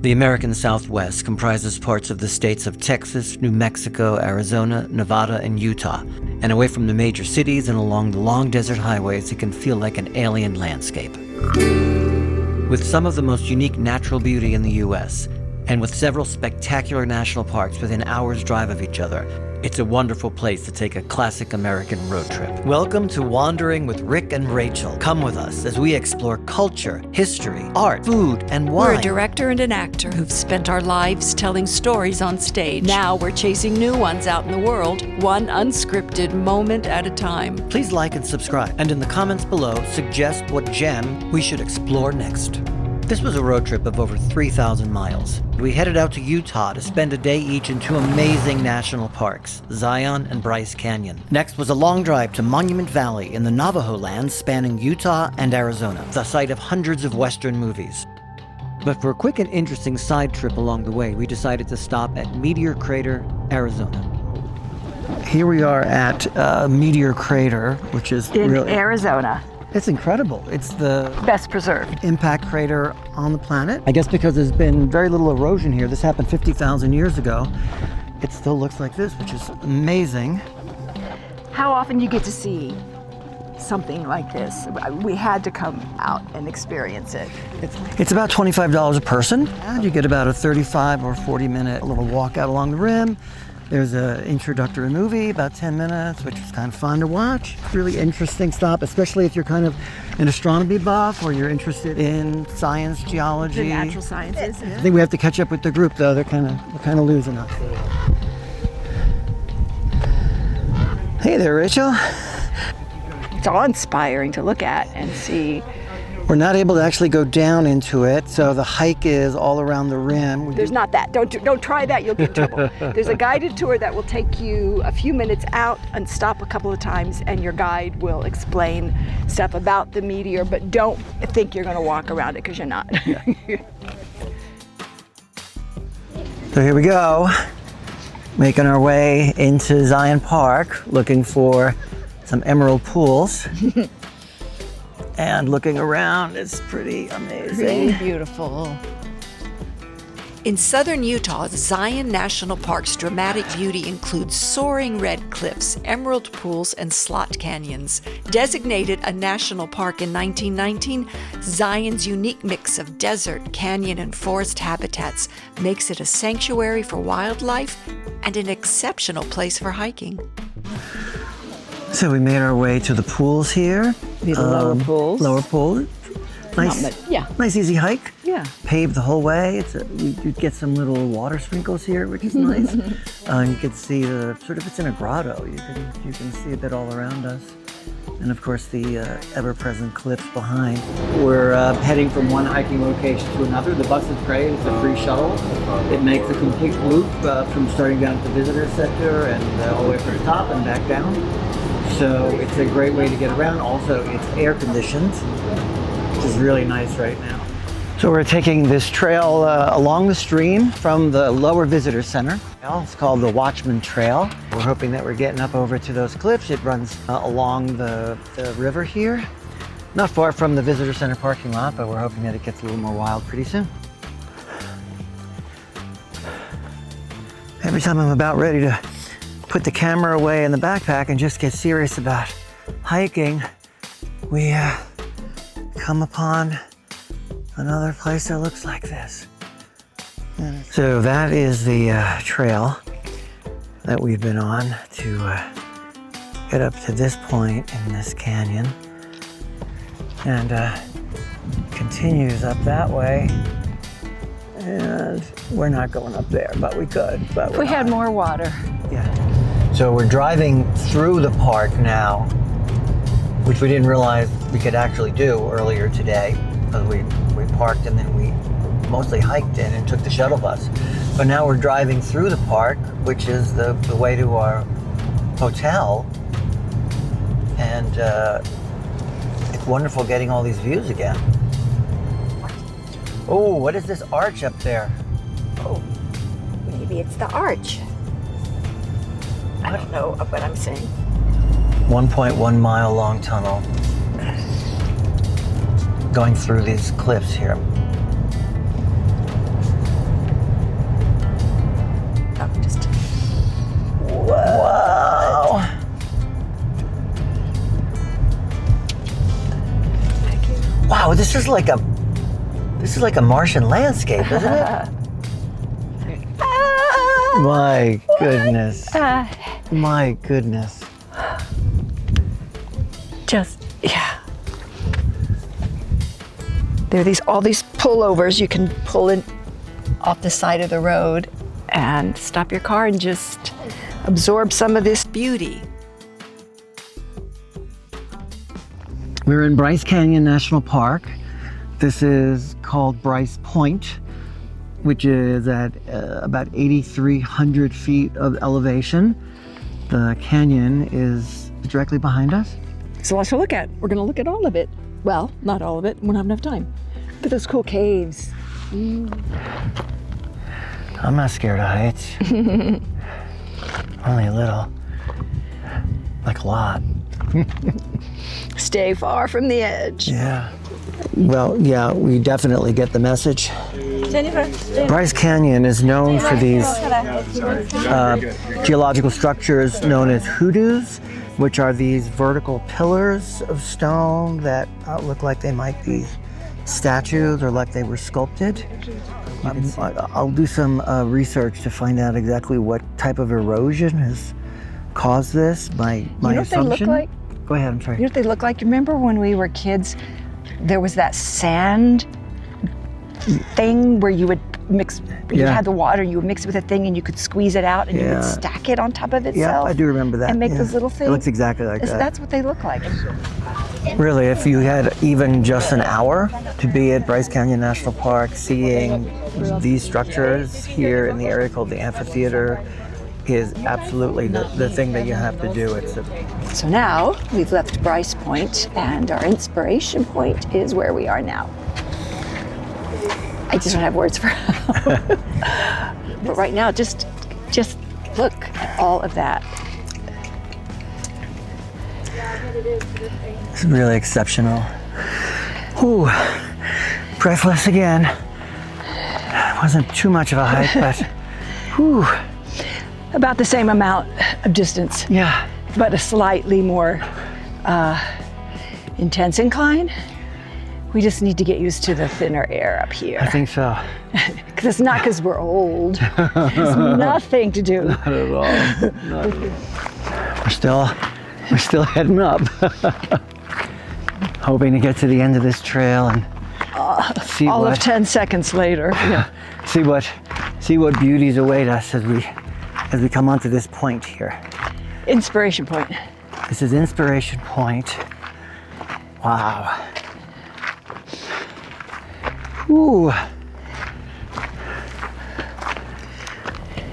The American Southwest comprises parts of the states of Texas, New Mexico, Arizona, Nevada, and Utah. And away from the major cities and along the long desert highways, it can feel like an alien landscape. With some of the most unique natural beauty in the U.S., and with several spectacular national parks within hours' drive of each other, it's a wonderful place to take a classic American road trip. Welcome to Wandering with Rick and Rachel. Come with us as we explore culture, history, art, food, and wine. We're a director and an actor who've spent our lives telling stories on stage. Now we're chasing new ones out in the world, one unscripted moment at a time. Please like and subscribe, and in the comments below, suggest what gem we should explore next. This was a road trip of over 3,000 miles. We headed out to Utah to spend a day each in two amazing national parks, Zion and Bryce Canyon. Next was a long drive to Monument Valley in the Navajo land spanning Utah and Arizona, the site of hundreds of Western movies. But for a quick and interesting side trip along the way, we decided to stop at Meteor Crater, Arizona. Here we are at Meteor Crater, which is in Arizona. It's incredible. It's the best preserved impact crater on the planet. I guess because there's been very little erosion here. This happened 50,000 years ago. It still looks like this, which is amazing. How often you get to see something like this? We had to come out and experience it. It's about $25 a person, and you get about a 35 or 40-minute little walk out along the rim. There's an introductory movie, about 10 minutes, which is kind of fun to watch. Really interesting stop, especially if you're kind of an astronomy buff or you're interested in science, geology. The natural sciences. I think we have to catch up with the group, though. They're kind of losing us. Hey there, Rachel. It's awe-inspiring to look at and see. We're not able to actually go down into it, so the hike is all around the rim. There's not that. Don't try that. You'll get in trouble. There's a guided tour that will take you a few minutes out and stop a couple of times, and your guide will explain stuff about the meteor, but don't think you're going to walk around it because you're not. So here we go, making our way into Zion Park, looking for some emerald pools. And looking around, it's pretty amazing. Pretty beautiful. In southern Utah, Zion National Park's dramatic beauty includes soaring red cliffs, emerald pools, and slot canyons. Designated a national park in 1919, Zion's unique mix of desert, canyon, and forest habitats makes it a sanctuary for wildlife and an exceptional place for hiking. So we made our way to the pools here. The lower pools. Lower pool. Nice, nice easy hike. Yeah. Paved the whole way. You get some little water sprinkles here, which is nice. You can see it's in a grotto. You can see a bit all around us. And of course the ever-present cliffs behind. We're heading from one hiking location to another. The bus is great. It's a free shuttle. It makes a complete loop from starting down at the visitor center and all the way from the top and back down. So it's a great way to get around. Also, it's air conditioned, which is really nice right now. So we're taking this trail along the stream from the lower visitor center. It's called the Watchman Trail. We're hoping that we're getting up over to those cliffs. It runs along the river here. Not far from the visitor center parking lot, but we're hoping that it gets a little more wild pretty soon. Every time I'm about ready to put the camera away in the backpack and just get serious about hiking, we come upon another place that looks like this. So that is the trail that we've been on to get up to this point in this canyon, and continues up that way. And we're not going up there, but we could. But If we had more water. Yeah. So we're driving through the park now, which we didn't realize we could actually do earlier today, because we parked and then we mostly hiked in and took the shuttle bus. But now we're driving through the park, which is the way to our hotel. And it's wonderful getting all these views again. Oh, what is this arch up there? Oh, maybe it's the arch. I don't know what I'm saying. 1.1 mile long tunnel going through these cliffs here. This is like a Martian landscape, isn't it? My goodness. My goodness. Yeah. There are all these pullovers you can pull in off the side of the road and stop your car and just absorb some of this Beauty. We're in Bryce Canyon National Park. This is called Bryce Point, which is at about 8,300 feet of elevation. The canyon is directly behind us. So lots to look at. We're going to look at all of it. Well, not all of it. We don't have enough time. Look at those cool caves. I'm not scared of heights. Only a little. Like a lot. Stay far from the edge. Yeah. Well, yeah, we definitely get the message. Bryce Canyon is known for these geological structures known as hoodoos, which are these vertical pillars of stone that look like they might be statues or like they were sculpted. I'll do some research to find out exactly what type of erosion has caused this. My You know what assumption. they look like? Go ahead, I'm sorry. You know what they look like? Remember when we were kids, there was that sand thing where you would mix, you Yeah. had the water, you would mix it with a thing and you could squeeze it out and you Yeah. would stack it on top of Yeah, itself. I do remember that. And make yeah. those little It things. looks exactly like that. That's what they look like. Really, if you had even just an hour to be at Bryce Canyon National Park, seeing these structures here in the area called the Amphitheater is absolutely the thing that you have to do. So now we've left Bryce Point and our inspiration point is where we are now. I just don't have words for it. But right now, just look at all of that. It's really exceptional. Ooh, breathless again. Wasn't too much of a hike, but whew. About the same amount of distance, Yeah. but a slightly more intense incline. We just need to get used to the thinner air up I here. think so. Because it's not because we're old. It's nothing to do. Not at all. We're still heading up. Hoping to get to the end of this trail and see All what of 10 seconds later. Yeah. see what beauties await us as we come onto this point here. Inspiration point. This is Inspiration Point. Wow. Ooh.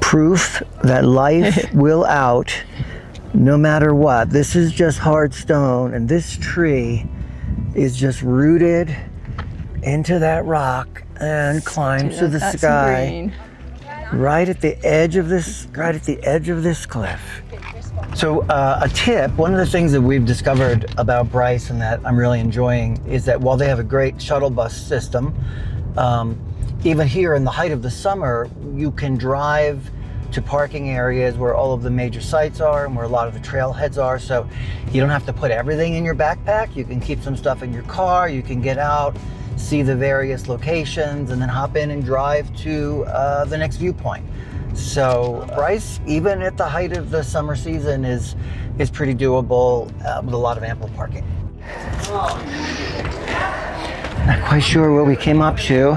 Proof that life will out no matter what. This is just hard stone, and this tree is just rooted into that rock and climbs to the That's sky. green. Right at the edge of this cliff. So a tip, one of the things that we've discovered about Bryce and that I'm really enjoying is that while they have a great shuttle bus system, even here in the height of the summer, you can drive to parking areas where all of the major sites are and where a lot of the trailheads are. So you don't have to put everything in your backpack. You can keep some stuff in your car. You can get out, see the various locations, and then hop in and drive to the next viewpoint. So Bryce, even at the height of the summer season, is pretty doable with a lot of ample parking. Not quite sure what we came up to.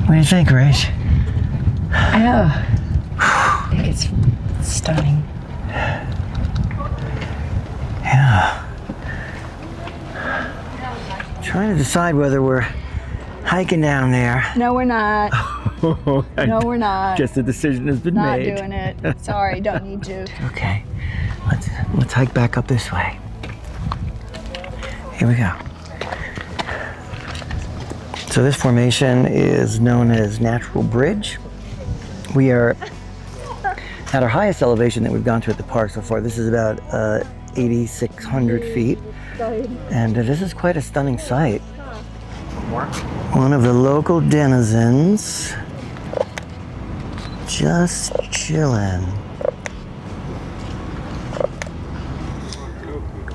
What do you think, Grace? I think it's stunning. Yeah. Trying to decide whether we're hiking down there. No, we're not. No, we're not. Just a decision has been Not made. doing it. Sorry, don't need to. Okay, let's hike back up this way. Here we go. So this formation is known as Natural Bridge. We are at our highest elevation that we've gone to at the park so far. This is about 8,600 feet. And this is quite a stunning sight. One of the local denizens just chilling.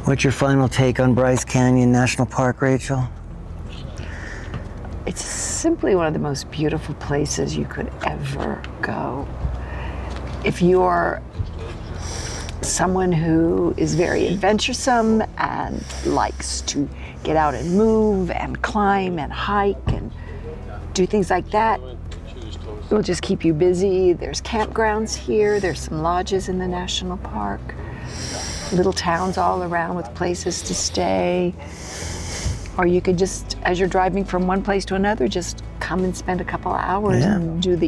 What's your final take on Bryce Canyon National Park, Rachel? It's simply one of the most beautiful places you could ever go. If you're someone who is very adventuresome and likes to get out and move and climb and hike and do things like that, it'll just keep you busy. There's campgrounds here, there's some lodges in the national park, little towns all around with places to stay. Or you could just, as you're driving from one place to another, just come and spend a couple of hours and do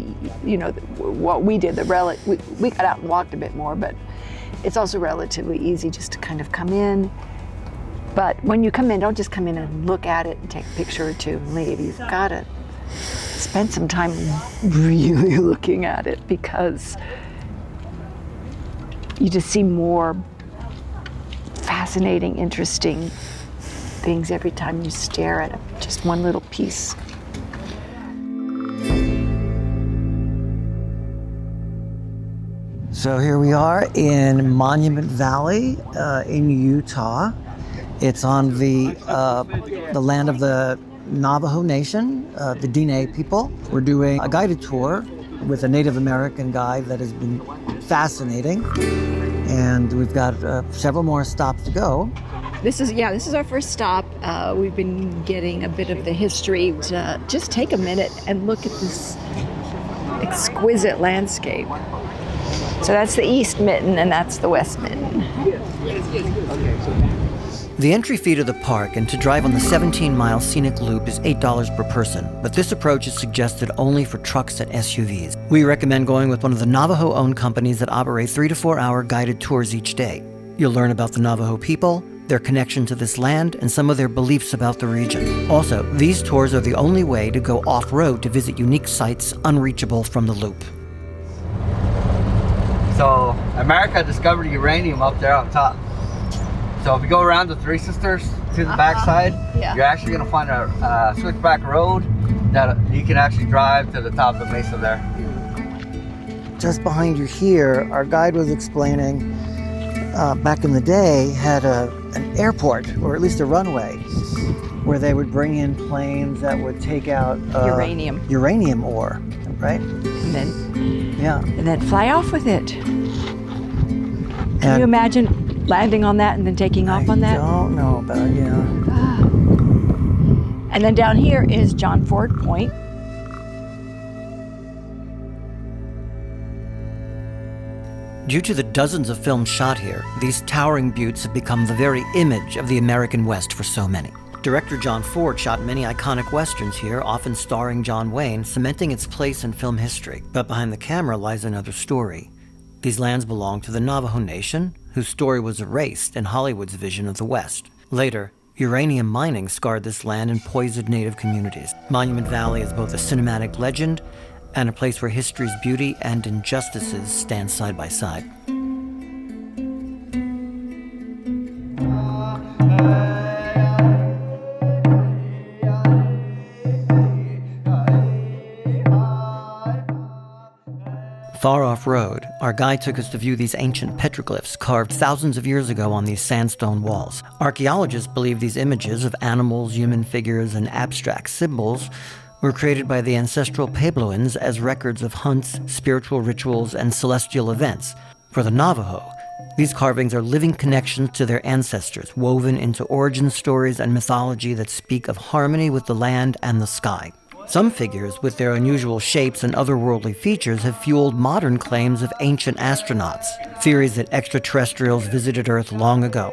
what we did. We got out and walked a bit more, but it's also relatively easy just to kind of come in. But when you come in, don't just come in and look at it and take a picture or two and leave. You've got to spend some time really looking at it, because you just see more fascinating, interesting things every time you stare at just one little piece. So here we are in Monument Valley in Utah. It's on the land of the Navajo Nation, the Diné people. We're doing a guided tour with a Native American guide that has been fascinating. And we've got several more stops to go. This is our first stop. We've been getting a bit of the history. Just take a minute and look at this exquisite landscape. So that's the east mitten and that's the west mitten. The entry fee to the park and to drive on the 17-mile Scenic Loop is $8 per person, but this approach is suggested only for trucks and SUVs. We recommend going with one of the Navajo-owned companies that operate 3 to 4 hour guided tours each day. You'll learn about the Navajo people, their connection to this land, and some of their beliefs about the region. Also, these tours are the only way to go off-road to visit unique sites unreachable from the loop. So, America discovered uranium up there on top. So if you go around the Three Sisters to the backside, you're actually going to find a switchback road that you can actually drive to the top of the mesa there. Just behind you here, our guide was explaining back in the day had an airport, or at least a runway, where they would bring in planes that would take out uranium ore, right? And then fly off with it. Can you imagine landing on that and then taking off on that? I don't know about, And then down here is John Ford Point. Due to the dozens of films shot here, these towering buttes have become the very image of the American West for so many. Director John Ford shot many iconic westerns here, often starring John Wayne, cementing its place in film history. But behind the camera lies another story. These lands belong to the Navajo Nation, whose story was erased in Hollywood's vision of the West. Later, uranium mining scarred this land and poisoned native communities. Monument Valley is both a cinematic legend and a place where history's beauty and injustices stand side by side. Far off-road, our guide took us to view these ancient petroglyphs carved thousands of years ago on these sandstone walls. Archaeologists believe these images of animals, human figures, and abstract symbols were created by the ancestral Puebloans as records of hunts, spiritual rituals, and celestial events. For the Navajo, these carvings are living connections to their ancestors, woven into origin stories and mythology that speak of harmony with the land and the sky. Some figures, with their unusual shapes and otherworldly features, have fueled modern claims of ancient astronauts, theories that extraterrestrials visited Earth long ago.